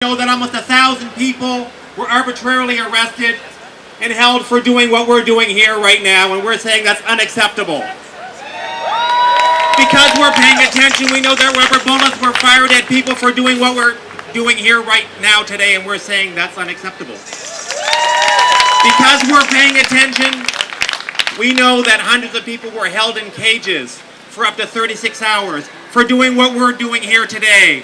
know that almost 1,000 people were arbitrarily arrested and held for doing what we're doing here right now, and we're saying that's unacceptable. Because we're paying attention, we know that rubber bullets were fired at people for doing what we're doing here right now today, and we're saying that's unacceptable. Because we're paying attention, we know that hundreds of people were held in cages for up to 36 hours for doing what we're doing here today,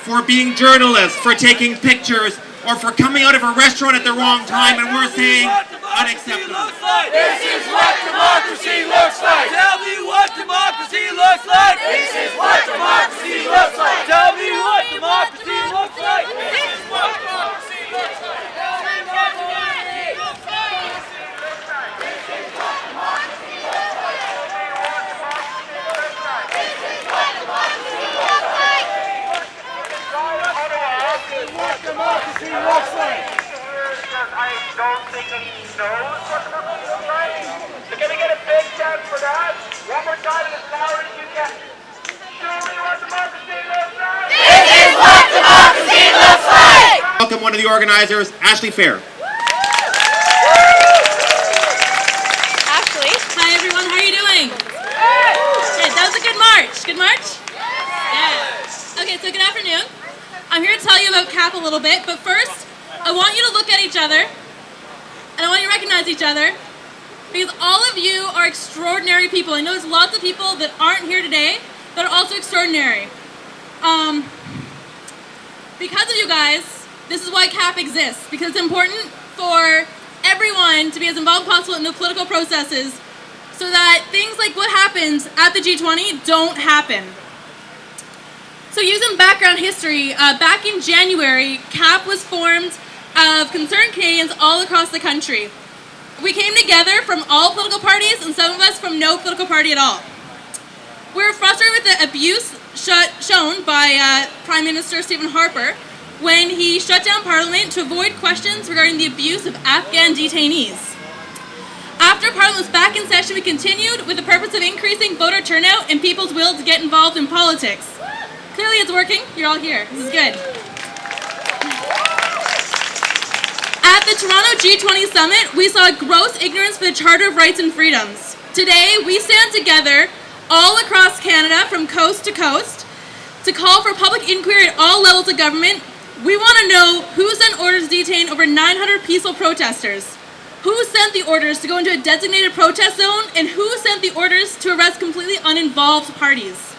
for being journalists, for taking pictures, or for coming out of a restaurant at the wrong time, and we're saying unacceptable. This is what democracy looks like. Tell me what democracy looks like. This is what democracy looks like. Tell me what democracy looks like. This is what democracy looks like. Tell me what democracy looks like. This is what democracy looks like. This is what democracy looks like. What democracy looks like. I don't think he knows what democracy looks like. You're going to get a big chance for that. One more time as loud as you can. Show me what democracy looks like. This is what democracy looks like. Welcome one of the organizers, Ashley Fair. Ashley. Hi everyone, how are you doing? Good. That was a good march. Good march? Yeah. Okay, so good afternoon. I'm here to tell you about CAPP a little bit, but first, I want you to look at each other, and I want you to recognize each other, because all of you are extraordinary people. I know there's lots of people that aren't here today that are also extraordinary. Because of you guys, this is why CAPP exists, because it's important for everyone to be as involved as possible in the political processes so that things like what happens at the G20 don't happen. So using background history, back in January, CAPP was formed of concerned Canadians all across the country. We came together from all political parties and some of us from no political party at all. We were frustrated with the abuse shown by Prime Minister Stephen Harper when he shut down Parliament to avoid questions regarding the abuse of Afghan detainees. After Parliament was back in session, we continued with the purpose of increasing voter turnout and people's will to get involved in politics. Clearly it's working. You're all here. This is good. At the Toronto G20 Summit, we saw gross ignorance for the Charter of Rights and Freedoms. Today, we stand together all across Canada from coast to coast to call for public inquiry at all levels of government. We want to know who sent orders to detain over 900 peaceful protesters, who sent the orders to go into a designated protest zone, and who sent the orders to arrest completely uninvolved parties.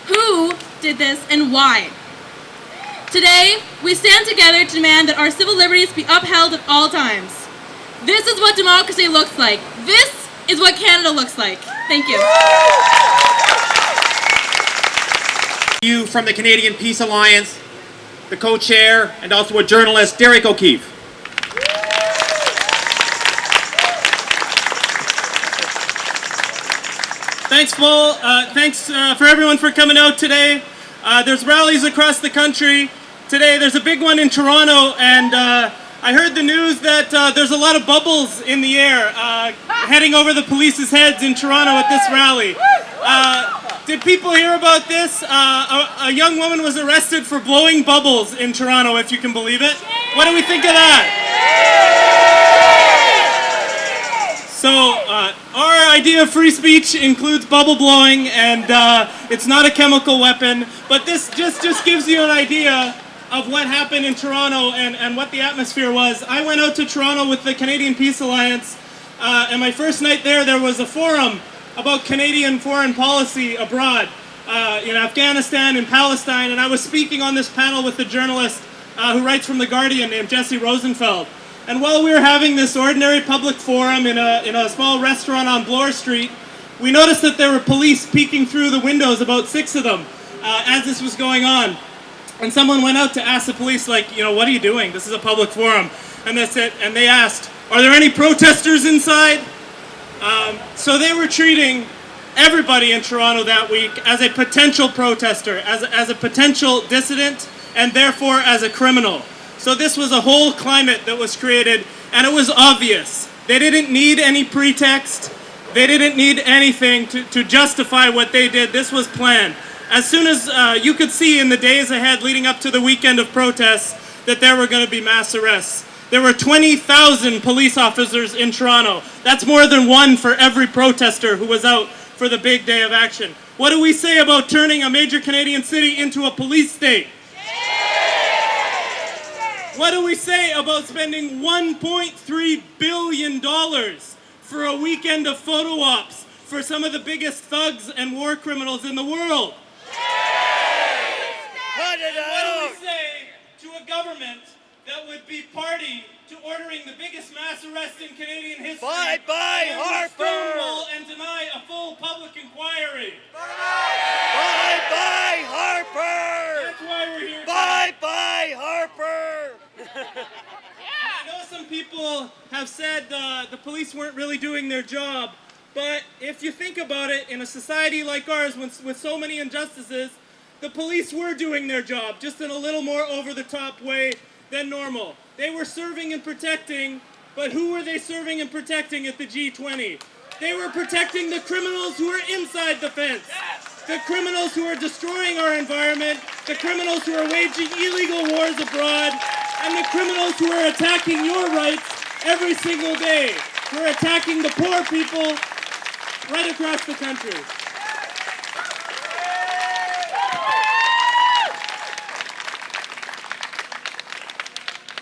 Who did this and why? Today, we stand together to demand that our civil liberties be upheld at all times. This is what democracy looks like. This is what Canada looks like. Thank you. You from the Canadian Peace Alliance, the co-chair, and also a journalist, Derek O'Keefe. Thanks, Paul. Thanks for everyone for coming out today. There's rallies across the country. Today there's a big one in Toronto, and I heard the news that there's a lot of bubbles in the air heading over the police's heads in Toronto at this rally. Did people hear about this? A young woman was arrested for blowing bubbles in Toronto, if you can believe it. What do we think of that? So, our idea of free speech includes bubble blowing, and it's not a chemical weapon, but this just gives you an idea of what happened in Toronto and what the atmosphere was. I went out to Toronto with the Canadian Peace Alliance, and my first night there was a forum about Canadian foreign policy abroad in Afghanistan and Palestine, and I was speaking on this panel with a journalist who writes from The Guardian named Jesse Rosenfeld. And while we were having this ordinary public forum in a small restaurant on Bloor Street, we noticed that there were police peeking through the windows, about 6 of them, as this was going on. And someone went out to ask the police, like, what are you doing? This is a public forum. And they asked, are there any protesters inside? So they were treating everybody in Toronto that week as a potential protester, as a potential dissident, and therefore as a criminal. So this was a whole climate that was created, and it was obvious. They didn't need any pretext. They didn't need anything to justify what they did. This was planned. as soon as you could see in the days ahead leading up to the weekend of protests that there were going to be mass arrests. There were 20,000 police officers in Toronto. That's more than one for every protester who was out for the big day of action. What do we say about turning a major Canadian city into a police state? What do we say about spending $1.3 billion for a weekend of photo ops for some of the biggest thugs and war criminals in the world? Cut it What do out! we say to a government that would be party to ordering the biggest mass arrest in Canadian history? Bye-bye, and would Harper! stonewall and deny a full public inquiry. Bye-bye, Harper! That's why we're here. Bye-bye, Harper! I know some people have said the police weren't really doing their job, but if you think about it, in a society like ours with so many injustices, the police were doing their job, just in a little more over-the-top way than normal. They were serving and protecting, but who were they serving and protecting at the G20? They were protecting the criminals who are inside the fence. The criminals who are destroying our environment, the criminals who are waging illegal wars abroad, and the criminals who are attacking your rights every single day, who are attacking the poor people right across the country.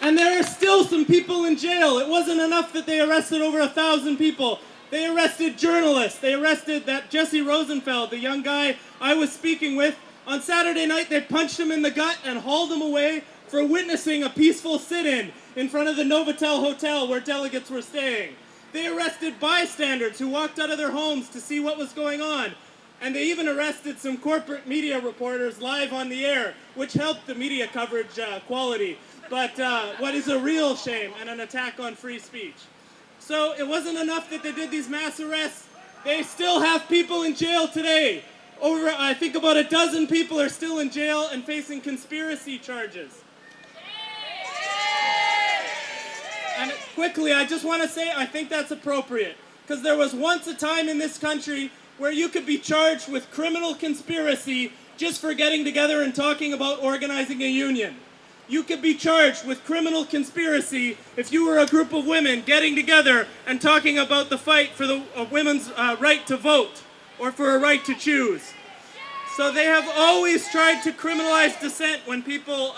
And there are still some people in jail. It wasn't enough that they arrested over 1,000 people. They arrested journalists. They arrested that Jesse Rosenfeld, the young guy I was speaking with. On Saturday night, they punched him in the gut and hauled him away for witnessing a peaceful sit-in in front of the Novotel Hotel where delegates were staying. They arrested bystanders who walked out of their homes to see what was going on. And they even arrested some corporate media reporters live on the air, which helped the media coverage quality. But what is a real shame and an attack on free speech. So it wasn't enough that they did these mass arrests. They still have people in jail today. I think about a dozen people are still in jail and facing conspiracy charges. And quickly, I just want to say I think that's appropriate. Because there was once a time in this country where you could be charged with criminal conspiracy just for getting together and talking about organizing a union. You could be charged with criminal conspiracy if you were a group of women getting together and talking about the fight for the women's right to vote or for a right to choose. So they have always tried to criminalize dissent when people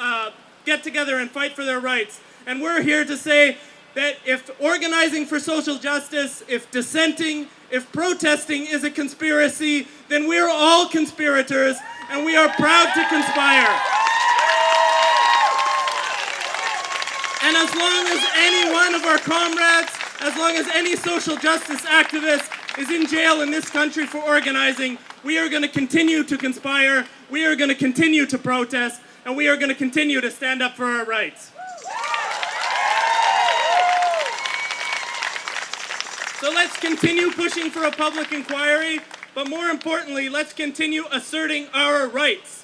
get together and fight for their rights. And we're here to say that if organizing for social justice, if dissenting, if protesting is a conspiracy, then we're all conspirators and we are proud to conspire. And as long as any one of our comrades, as long as any social justice activist is in jail in this country for organizing, we are going to continue to conspire, we are going to continue to protest, and we are going to continue to stand up for our rights. So let's continue pushing for a public inquiry, but more importantly, let's continue asserting our rights.